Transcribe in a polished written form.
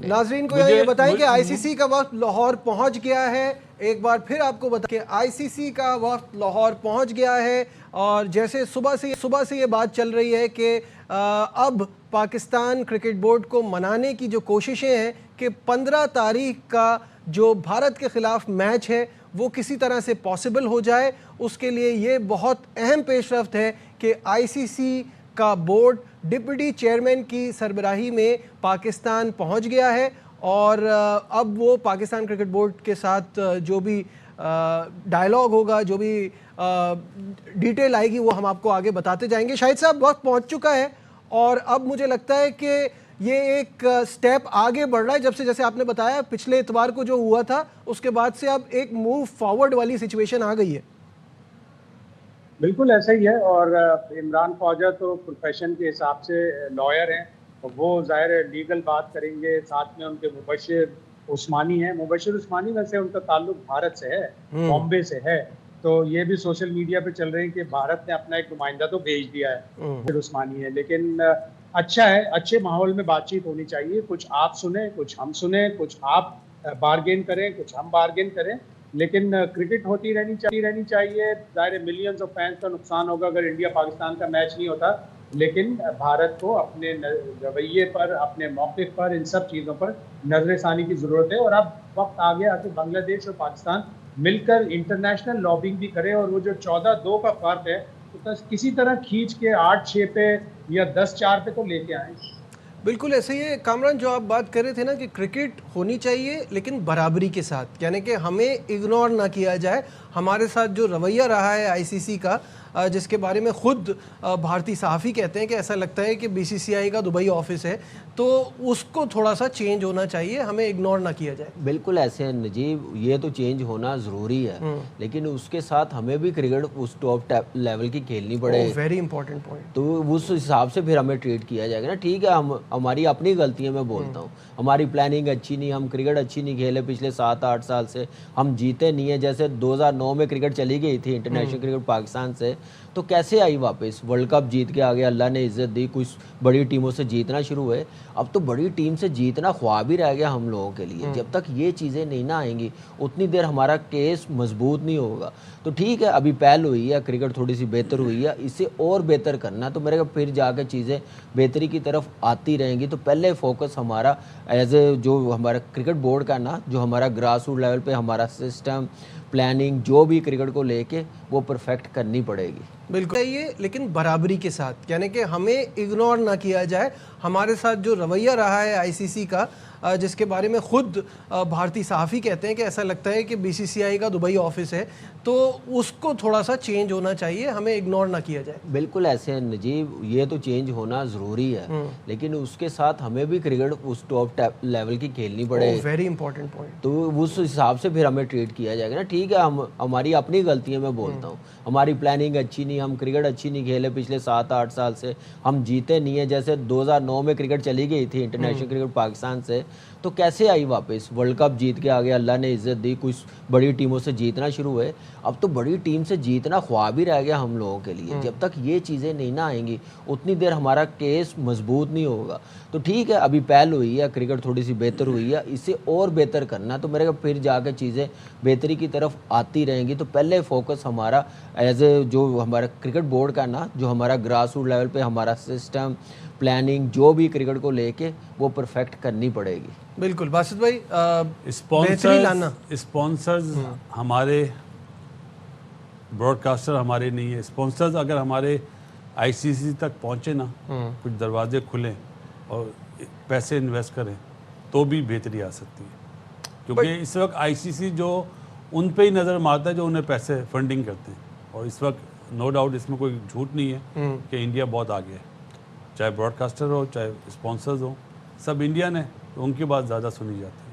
करने। नाजरीन को ये बताएं कि आईसीसी का वक्त लाहौर पहुंच गया है। एक बार फिर आपको बता कि आईसीसी का वक्त लाहौर पहुंच गया है और जैसे सुबह से ये बात चल रही है कि अब पाकिस्तान क्रिकेट बोर्ड को मनाने की जो कोशिशें हैं कि 15 तारीख का जो भारत के खिलाफ मैच है वो किसी तरह से पॉसिबल हो जाए। उसके लिए ये बहुत अहम पेशरफ्त है कि आईसीसी का बोर्ड डिप्टी चेयरमैन की सरबराही में पाकिस्तान पहुंच गया है और अब वो पाकिस्तान क्रिकेट बोर्ड के साथ जो भी डायलॉग होगा, जो भी डिटेल आएगी वो हम आपको आगे बताते जाएंगे। शाहिद साहब, वक्त पहुंच चुका है और अब मुझे लगता है कि ये एक स्टेप आगे बढ़ रहा है। जैसे आपने बताया पिछले इतवार को जो हुआ था उसके बाद से अब एक मूव फॉरवर्ड वाली सिचुएशन आ गई है। बिल्कुल ऐसा ही है। और इमरान ख्वाजा तो प्रोफेशन के हिसाब से लॉयर हैं, तो वो ज़ाहिर लीगल बात करेंगे। साथ में उनके मुबशिर उस्मानी हैं। मुबशिर उस्मानी वैसे उनका ताल्लुक भारत से है, बॉम्बे से है। तो ये भी सोशल मीडिया पे चल रहे हैं कि भारत ने अपना एक नुमाइंदा तो भेज दिया है, फिर उस्मानी है। लेकिन अच्छा है, अच्छे माहौल में बातचीत होनी चाहिए। कुछ आप सुने, कुछ हम सुने, कुछ आप बार्गेन करें, कुछ हम बार्गेन करें। लेकिन क्रिकेट होती रहनी चाहिए। ज़ाहिर मिलियंस ऑफ फैंस का नुकसान होगा अगर इंडिया पाकिस्तान का मैच नहीं होता। लेकिन भारत को अपने रवैये पर, अपने मौक़िफ़ पर, इन सब चीज़ों पर नज़रसानी की ज़रूरत है। और अब वक्त आ गया कि बांग्लादेश और पाकिस्तान मिलकर इंटरनेशनल लॉबिंग भी करें और वो जो 14-2 का फ़र्क है तो किसी तरह खींच के 8-6 पे या 10-4 पे तो लेके आए। बिल्कुल ऐसे ही है कामरान, जो आप बात कर रहे थे ना कि क्रिकेट होनी चाहिए लेकिन बराबरी के साथ, यानी कि हमें इग्नोर ना किया जाए। हमारे साथ जो रवैया रहा है आईसीसी का, जिसके बारे में खुद भारतीय सहाफ़ी कहते हैं कि ऐसा लगता है कि बीसीसीआई का दुबई ऑफिस है, तो उसको थोड़ा सा चेंज होना चाहिए, हमें इग्नोर ना किया जाए। बिल्कुल ऐसे है नजीब, ये तो चेंज होना ज़रूरी है, लेकिन उसके साथ हमें भी क्रिकेट उस टॉप लेवल की खेलनी पड़ेगी। Very important point. तो उस हिसाब से फिर हमें ट्रीट किया जाएगा ना। ठीक है, हमारी अपनी गलती है, मैं बोलता हूँ हमारी प्लानिंग अच्छी नहीं, हम क्रिकेट अच्छी नहीं खेले पिछले 7-8 साल से, हम जीते नहीं है। जैसे 2009 में क्रिकेट चली गई थी इंटरनेशनल क्रिकेट पाकिस्तान से, तो कैसे आई वापस? वर्ल्ड कप जीत के आ गया, अल्लाह ने इज्जत दी, कुछ बड़ी टीमों से जीतना शुरू हुए। अब तो बड़ी टीम से जीतना ख्वाब ही रह गया हम लोगों के लिए। जब तक ये चीज़ें नहीं ना आएंगी उतनी देर हमारा केस मजबूत नहीं होगा। तो ठीक है, अभी पहल हुई है, क्रिकेट थोड़ी सी बेहतर हुई है, इसे और बेहतर करना, तो मेरे को फिर जाकर चीज़ें बेहतरी की तरफ आती रहेंगी। तो पहले फोकस हमारा एज ए जो हमारा क्रिकेट बोर्ड का ना, जो हमारा ग्रास रूट लेवल पे हमारा सिस्टम प्लानिंग जो भी क्रिकेट को लेके वो परफेक्ट करनी पड़ेगी। बिल्कुल चाहिए लेकिन बराबरी के साथ, यानी कि हमें इग्नोर ना किया जाए। हमारे साथ जो रवैया रहा है आईसीसी का, जिसके बारे में खुद भारतीय सहाफ़ी कहते हैं कि ऐसा लगता है कि बीसीसीआई का दुबई ऑफिस है, तो उसको थोड़ा सा चेंज होना चाहिए, हमें इग्नोर ना किया जाए। बिल्कुल ऐसे है नजीब, ये तो चेंज होना ज़रूरी है, लेकिन उसके साथ हमें भी क्रिकेट उस टॉप लेवल की खेलनी पड़ेगी। Very important point. तो उस हिसाब से फिर हमें ट्रीट किया जाएगा ना। ठीक है, हमारी अपनी गलती है, मैं बोलता हूँ हमारी प्लानिंग अच्छी नहीं, हम क्रिकेट अच्छी नहीं खेले पिछले 7-8 साल से, हम जीते नहीं है। जैसे 2009 में क्रिकेट चली गई थी इंटरनेशनल क्रिकेट पाकिस्तान से, तो कैसे आई वापस? वर्ल्ड कप जीत के आ गया, अल्लाह ने इज्जत दी, कुछ बड़ी टीमों से जीतना शुरू हुए। अब तो बड़ी टीम से जीतना ख्वाब ही रह गया हम लोगों के लिए। जब तक ये चीज़ें नहीं ना आएंगी उतनी देर हमारा केस मजबूत नहीं होगा। तो ठीक है, अभी पहल हुई है, क्रिकेट थोड़ी सी बेहतर हुई है, इसे और बेहतर करना, तो मेरे को फिर जाकर चीज़ें बेहतरी की तरफ आती रहेंगी। तो पहले फोकस हमारा एज ए जो हमारा क्रिकेट बोर्ड का ना, जो हमारा ग्रास रूट लेवल पे हमारा सिस्टम प्लानिंग जो भी क्रिकेट को लेके वो परफेक्ट करनी पड़ेगी। बिल्कुल बासित भाई, स्पॉन्सर्स हमारे, ब्रॉडकास्टर हमारे नहीं है। स्पॉन्सर्स अगर हमारे आईसीसी तक पहुँचे ना, कुछ दरवाजे खुलें और पैसे इन्वेस्ट करें तो भी बेहतरी आ सकती है। क्योंकि इस वक्त आईसीसी जो उन पे ही नज़र मारता है जो उन्हें पैसे फंडिंग करते हैं। और इस वक्त नो डाउट इसमें कोई झूठ नहीं है कि इंडिया बहुत आगे है, चाहे ब्रॉडकास्टर हो चाहे स्पॉन्सर्स हो, सब इंडियन है, तो उनकी बात ज़्यादा सुनी जाती है।